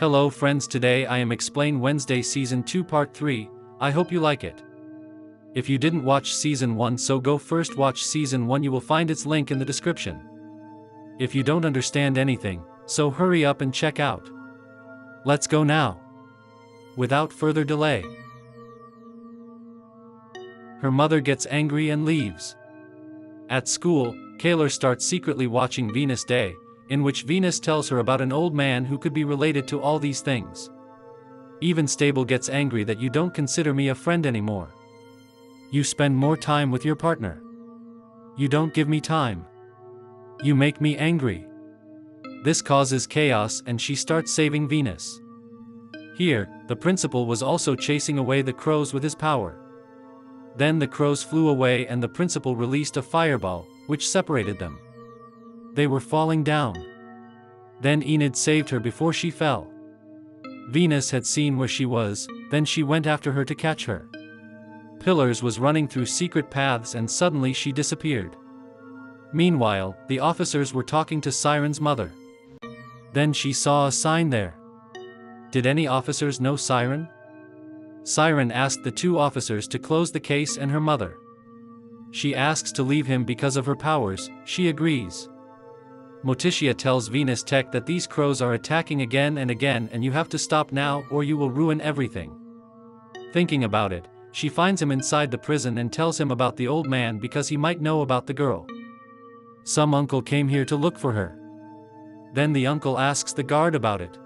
Hello friends, today I am Explain Wednesday Season 2 Part 3, I hope you like it. If you didn't watch Season 1, so go first watch Season 1, you will find its link in the description. If you don't understand anything, so hurry up and check out. Let's go now. Without further delay. Her mother gets angry and leaves. At school, Kaylor starts secretly watching Venus Day, in which Venus tells her about an old man who could be related to all these things. Even Stable gets angry that you don't consider me a friend anymore. You spend more time with your partner. You don't give me time. You make me angry. This causes chaos and she starts saving Venus. Here, the principal was also chasing away the crows with his power. Then the crows flew away and the principal released a fireball, which separated them. They were falling down. Then Enid saved her before she fell. Venus had seen where she was, then she went after her to catch her. Pillars was running through secret paths and suddenly she disappeared. Meanwhile, the officers were talking to Siren's mother. Then she saw a sign there. Did any officers know Siren? Siren asked the two officers to close the case and her mother. She asks to leave him because of her powers, she agrees. Motitia tells Venus Tech that these crows are attacking again and you have to stop now or you will ruin everything. Thinking about it, she finds him inside the prison and tells him about the old man because he might know about the girl. Some uncle came here to look for her. Then the uncle asks the guard about it.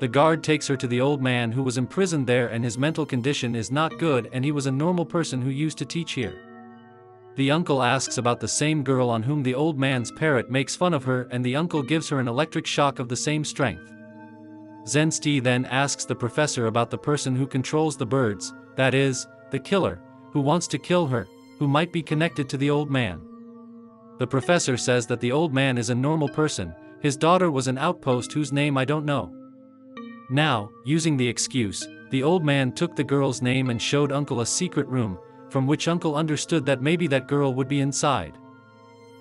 The guard takes her to the old man who was imprisoned there and his mental condition is not good and he was a normal person who used to teach here. The uncle asks about the same girl on whom the old man's parrot makes fun of her and the uncle gives her an electric shock of the same strength. Zensti then asks the professor about the person who controls the birds, that is, the killer, who wants to kill her, who might be connected to the old man. The professor says that the old man is a normal person, his daughter was an outpost whose name I don't know. Now, using the excuse, the old man took the girl's name and showed Uncle a secret room, from which Uncle understood that maybe that girl would be inside.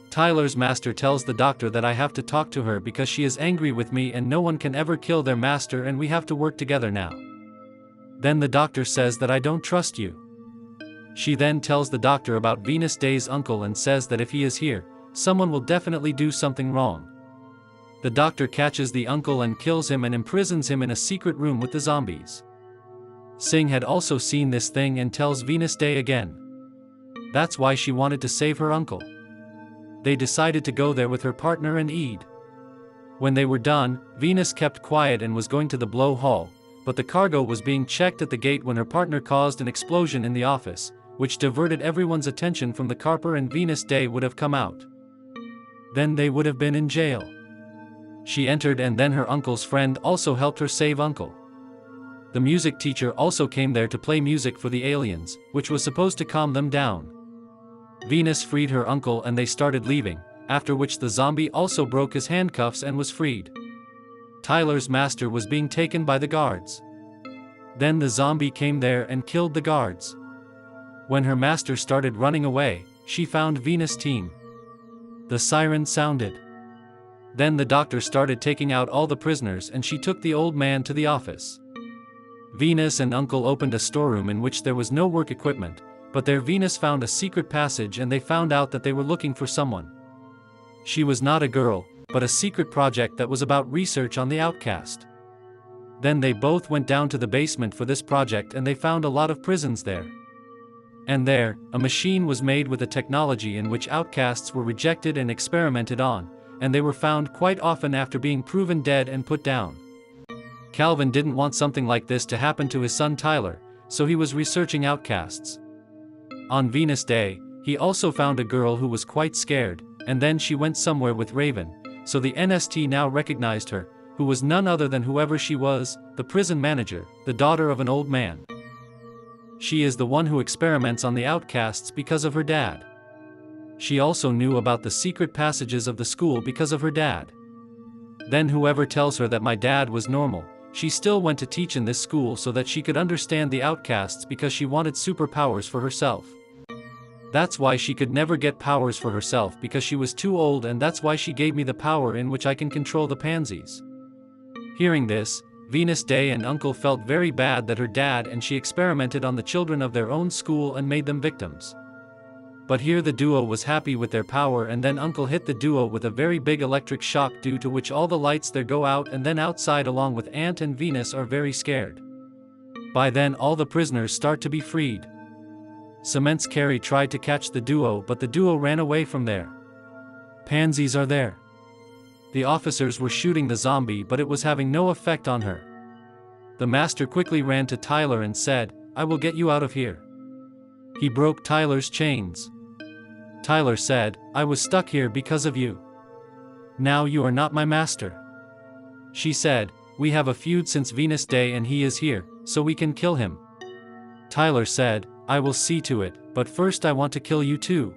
Tyler's master tells the doctor that I have to talk to her because she is angry with me and no one can ever kill their master and we have to work together now. Then the doctor says that I don't trust you. She then tells the doctor about Venus Day's uncle and says that if he is here, someone will definitely do something wrong. The doctor catches the uncle and kills him and imprisons him in a secret room with the zombies. Singh had also seen this thing and tells Venus Day again. That's why she wanted to save her uncle. They decided to go there with her partner and Eid. When they were done, Venus kept quiet and was going to the blow hall, but the cargo was being checked at the gate when her partner caused an explosion in the office, which diverted everyone's attention from the Carper and Venus Day would have come out. Then they would have been in jail. She entered and then her uncle's friend also helped her save uncle. The music teacher also came there to play music for the aliens, which was supposed to calm them down. Venus freed her uncle and they started leaving, after which the zombie also broke his handcuffs and was freed. Tyler's master was being taken by the guards. Then the zombie came there and killed the guards. When her master started running away, she found Venus' team. The siren sounded. Then the doctor started taking out all the prisoners and she took the old man to the office. Venus and Uncle opened a storeroom in which there was no work equipment, but there Venus found a secret passage and they found out that they were looking for someone. She was not a girl, but a secret project that was about research on the outcast. Then they both went down to the basement for this project and they found a lot of prisons there. And there, a machine was made with a technology in which outcasts were rejected and experimented on, and they were found quite often after being proven dead and put down. Calvin didn't want something like this to happen to his son Tyler, so he was researching outcasts. On Venus Day, he also found a girl who was quite scared, and then she went somewhere with Raven, so the NST now recognized her, who was none other than whoever she was, the prison manager, the daughter of an old man. She is the one who experiments on the outcasts because of her dad. She also knew about the secret passages of the school because of her dad. Then whoever tells her that my dad was normal, she still went to teach in this school so that she could understand the outcasts because she wanted superpowers for herself. That's why she could never get powers for herself because she was too old, and that's why she gave me the power in which I can control the pansies. Hearing this, Venus Day and Uncle felt very bad that her dad and she experimented on the children of their own school and made them victims. But here the duo was happy with their power, and then Uncle hit the duo with a very big electric shock, due to which all the lights there go out, and then outside along with Ant and Venus are very scared. By then all the prisoners start to be freed. Cements Carrie tried to catch the duo, but the duo ran away from there. Pansies are there. The officers were shooting the zombie, but it was having no effect on her. The master quickly ran to Tyler and said, "I will get you out of here." He broke Tyler's chains. Tyler said, "I was stuck here because of you. Now you are not my master." She said, "We have a feud since Venus Day and he is here, so we can kill him." Tyler said, "I will see to it, but first I want to kill you too."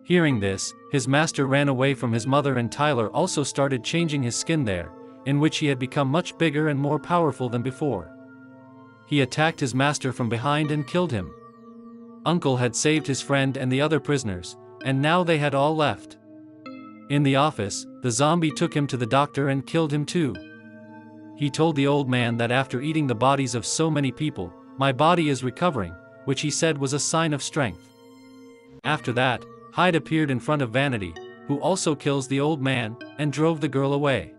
Hearing this, his master ran away from his mother, and Tyler also started changing his skin there, in which he had become much bigger and more powerful than before. He attacked his master from behind and killed him. Uncle had saved his friend and the other prisoners, and now they had all left. In the office, the zombie took him to the doctor and killed him too. He told the old man that after eating the bodies of so many people, my body is recovering, which he said was a sign of strength. After that, Hyde appeared in front of Vanity, who also kills the old man, and drove the girl away.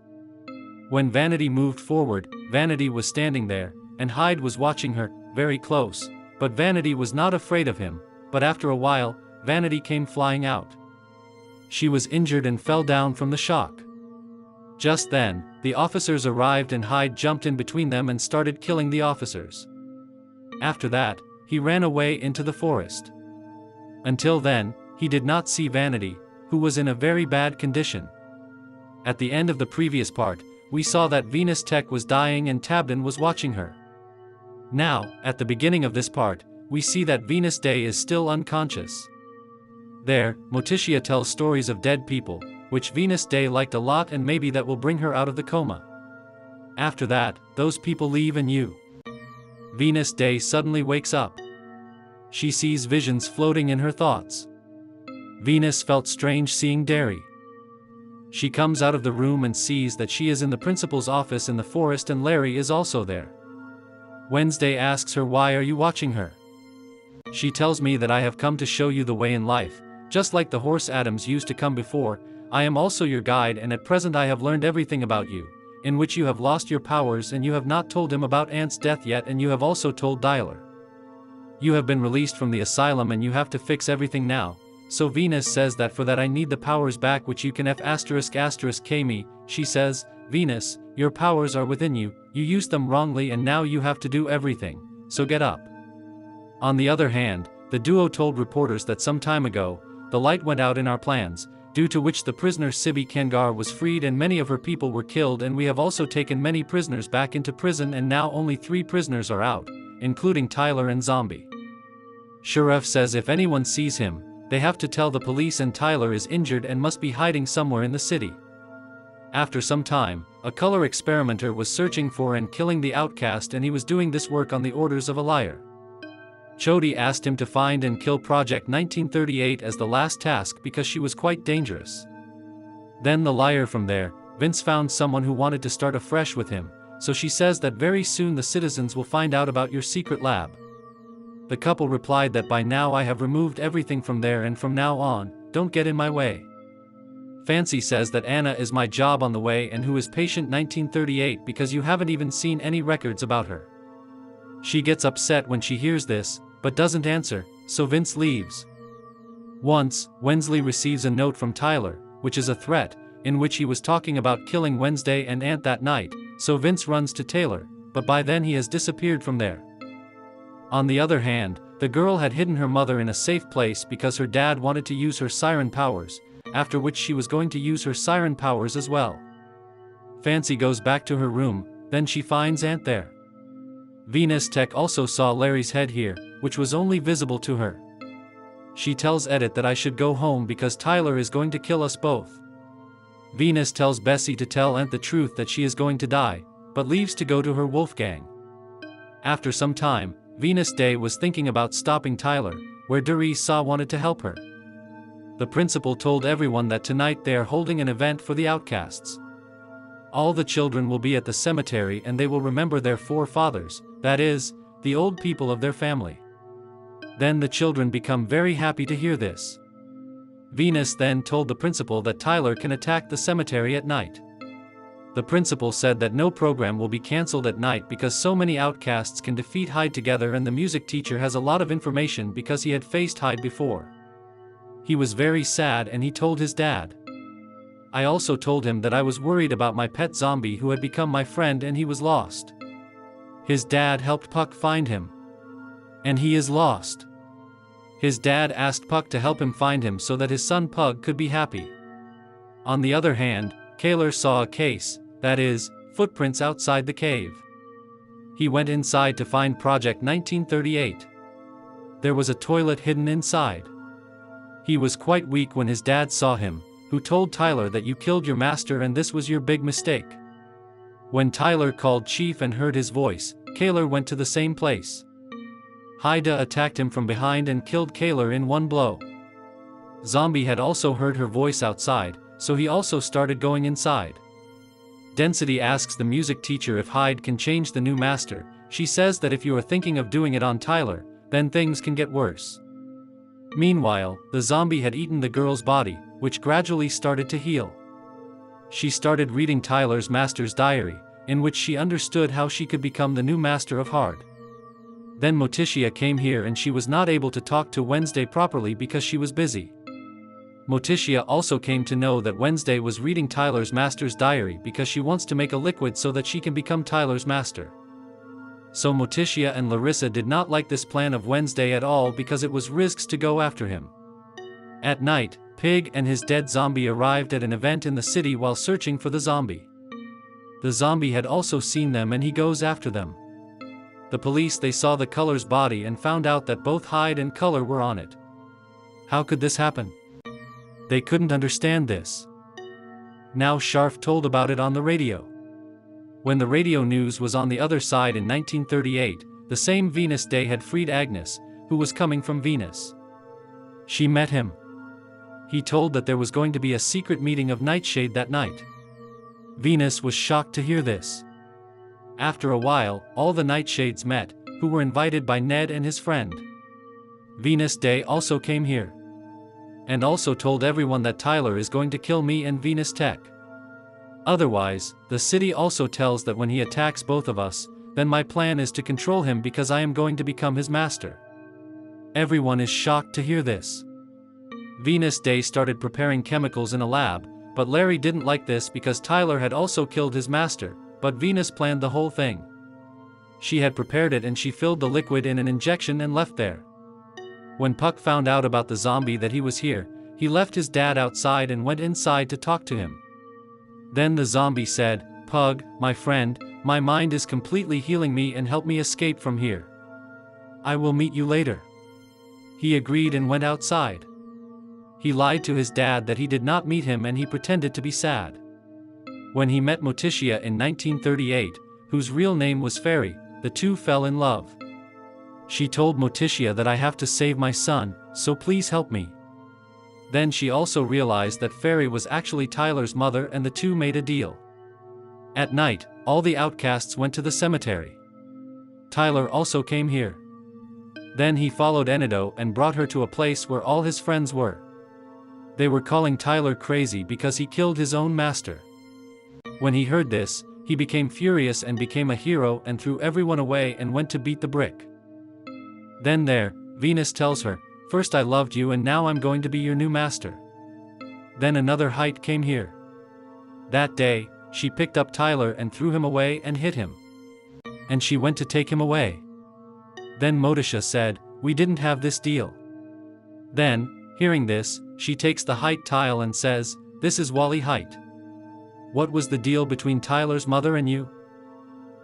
When Vanity moved forward, Vanity was standing there, and Hyde was watching her, very close, but Vanity was not afraid of him, but after a while, Vanity came flying out. She was injured and fell down from the shock. Just then, the officers arrived and Hyde jumped in between them and started killing the officers. After that, he ran away into the forest. Until then, he did not see Vanity, who was in a very bad condition. At the end of the previous part, we saw that Venus Tech was dying and Tabden was watching her. Now, at the beginning of this part, we see that Venus Day is still unconscious. There, Motitia tells stories of dead people, which Venus Day liked a lot, and maybe that will bring her out of the coma. After that, those people leave and Venus Day suddenly wakes up. She sees visions floating in her thoughts. Venus felt strange seeing Derry. She comes out of the room and sees that she is in the principal's office in the forest, and Larry is also there. Wednesday asks her, "Why are you watching her?" She tells me that I have come to show you the way in life, just like the horse Addams used to come before. I am also your guide, and at present I have learned everything about you, in which you have lost your powers and you have not told him about Ant's death yet, and you have also told Tyler. You have been released from the asylum and you have to fix everything now. So Venus says that for that I need the powers back, which you can F***K me. She says, "Venus, your powers are within you, you used them wrongly and now you have to do everything, so get up." On the other hand, the duo told reporters that some time ago, the light went out in our plans, due to which the prisoner Sibi Kangar was freed and many of her people were killed, and we have also taken many prisoners back into prison, and now only 3 prisoners are out, including Tyler and Zombie. Sheriff says if anyone sees him, they have to tell the police, and Tyler is injured and must be hiding somewhere in the city. After some time, a color experimenter was searching for and killing the outcast, and he was doing this work on the orders of a liar. Chody asked him to find and kill Project 1938 as the last task because she was quite dangerous. Then the liar from there, Vince, found someone who wanted to start afresh with him, so she says that very soon the citizens will find out about your secret lab. The couple replied that by now I have removed everything from there, and from now on, don't get in my way. Fancy says that Anna is my job on the way and who is patient 1938 because you haven't even seen any records about her. She gets upset when she hears this, but doesn't answer, so Vince leaves. Once, Wensley receives a note from Tyler, which is a threat, in which he was talking about killing Wednesday and Ant that night, so Vince runs to Taylor, but by then he has disappeared from there. On the other hand, the girl had hidden her mother in a safe place because her dad wanted to use her siren powers, after which she was going to use her siren powers as well. Fancy goes back to her room, then she finds Ant there. Venus Tech also saw Larry's head here, which was only visible to her. She tells Edith that I should go home because Tyler is going to kill us both. Venus tells Bessie to tell Ant the truth that she is going to die, but leaves to go to her Wolfgang. After some time, Venus Day was thinking about stopping Tyler, where Teresa wanted to help her. The principal told everyone that tonight they are holding an event for the outcasts. All the children will be at the cemetery and they will remember their forefathers, that is, the old people of their family. Then the children become very happy to hear this. Venus then told the principal that Tyler can attack the cemetery at night. The principal said that no program will be cancelled at night because so many outcasts can defeat Hyde together, and the music teacher has a lot of information because he had faced Hyde before. He was very sad and he told his dad. I also told him that I was worried about my pet zombie who had become my friend and he was lost. His dad helped Puck find him. And he is lost. His dad asked Puck to help him find him so that his son Pug could be happy. On the other hand, Kaler saw a case, that is, footprints outside the cave. He went inside to find Project 1938. There was a toilet hidden inside. He was quite weak when his dad saw him, who told Tyler that you killed your master and this was your big mistake. When Tyler called Chief and heard his voice, Kaler went to the same place. Hyde attacked him from behind and killed Kaler in one blow. Zombie had also heard her voice outside, so he also started going inside. Density asks the music teacher if Hyde can change the new master. She says that if you are thinking of doing it on Tyler, then things can get worse. Meanwhile, the zombie had eaten the girl's body, which gradually started to heal. She started reading Tyler's master's diary, in which she understood how she could become the new master of Hyde. Then Motitia came here and she was not able to talk to Wednesday properly because she was busy. Motitia also came to know that Wednesday was reading Tyler's master's diary because she wants to make a liquid so that she can become Tyler's master. So Motitia and Larissa did not like this plan of Wednesday at all because it was risks to go after him. At night, Pig and his dead zombie arrived at an event in the city while searching for the zombie. The zombie had also seen them and he goes after them. The police they saw the Color's body and found out that both Hyde and Color were on it. How could this happen? They couldn't understand this. Now Sharf told about it on the radio. When the radio news was on the other side in 1938, the same Venus Day had freed Agnes, who was coming from Venus. She met him. He told that there was going to be a secret meeting of Nightshade that night. Venus was shocked to hear this. After a while, all the Nightshades met, who were invited by Ned and his friend. Venus Day also came here. And also told everyone that Tyler is going to kill me and Venus Tech. Otherwise, the city also tells that when he attacks both of us, then my plan is to control him because I am going to become his master. Everyone is shocked to hear this. Venus Day started preparing chemicals in a lab, but Larry didn't like this because Tyler had also killed his master, but Venus planned the whole thing. She had prepared it and she filled the liquid in an injection and left there. When Puck found out about the zombie that he was here, he left his dad outside and went inside to talk to him. Then the zombie said, "Pug, my friend, my mind is completely healing me and help me escape from here. I will meet you later." He agreed and went outside. He lied to his dad that he did not meet him and he pretended to be sad. When he met Motitia in 1938, whose real name was Fairy, the two fell in love. She told Motitia that I have to save my son, so please help me. Then she also realized that Fairy was actually Tyler's mother and the two made a deal. At night, all the outcasts went to the cemetery. Tyler also came here. Then he followed Enido and brought her to a place where all his friends were. They were calling Tyler crazy because he killed his own master. When he heard this, he became furious and became a hero and threw everyone away and went to beat the brick. Then there, Venus tells her, "First I loved you and now I'm going to be your new master." Then another Hyde came here. That day, she picked up Tyler and threw him away and hit him. And she went to take him away. Then Motitia said, "We didn't have this deal." Then, hearing this, she takes the Hyde tile and says, "This is Wally Hyde. What was the deal between Tyler's mother and you?"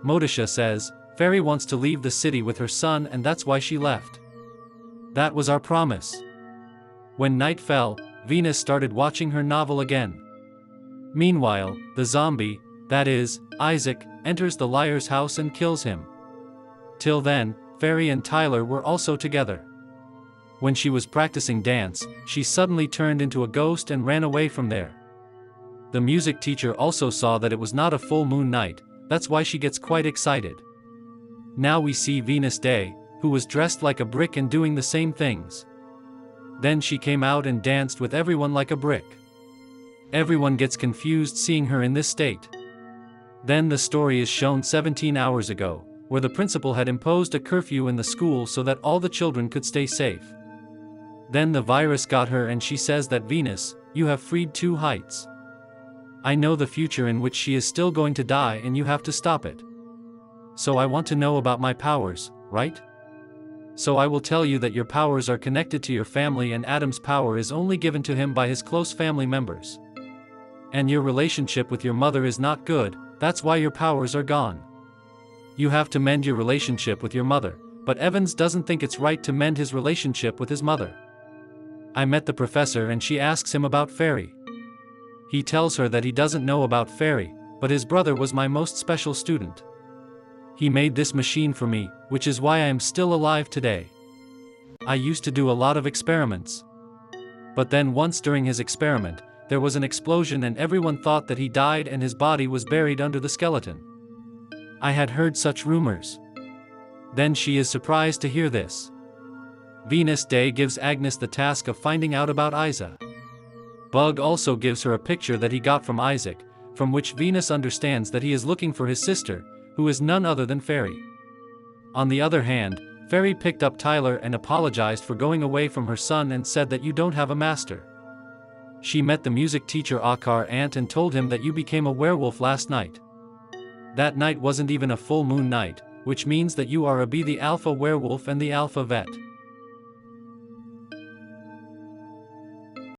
Motitia says, "Fairy wants to leave the city with her son and that's why she left. That was our promise." When night fell, Venus started watching her novel again. Meanwhile, the zombie, that is, Isaac, enters the liar's house and kills him. Till then, Fairy and Tyler were also together. When she was practicing dance, she suddenly turned into a ghost and ran away from there. The music teacher also saw that it was not a full moon night, that's why she gets quite excited. Now we see Venus Day, who was dressed like a brick and doing the same things. Then she came out and danced with everyone like a brick. Everyone gets confused seeing her in this state. Then the story is shown 17 hours ago, where the principal had imposed a curfew in the school so that all the children could stay safe. Then the virus got her and she says that Venus, you have freed 2 heights. I know the future in which she is still going to die and you have to stop it. So I want to know about my powers, right? So I will tell you that your powers are connected to your family and Addams' power is only given to him by his close family members. And your relationship with your mother is not good, that's why your powers are gone. You have to mend your relationship with your mother, but Evans doesn't think it's right to mend his relationship with his mother. I met the professor and she asks him about Fairy. He tells her that he doesn't know about Fairy, but his brother was my most special student. He made this machine for me, which is why I am still alive today. I used to do a lot of experiments. But then once during his experiment, there was an explosion and everyone thought that he died and his body was buried under the skeleton. I had heard such rumors. Then she is surprised to hear this. Venus Day gives Agnes the task of finding out about Isa. Bug also gives her a picture that he got from Isaac, from which Venus understands that he is looking for his sister, who is none other than Fairy. On the other hand, Fairy picked up Tyler and apologized for going away from her son and said that you don't have a master. She met the music teacher Akar Ant and told him that you became a werewolf last night. That night wasn't even a full moon night, which means that you are the alpha werewolf and the alpha vet.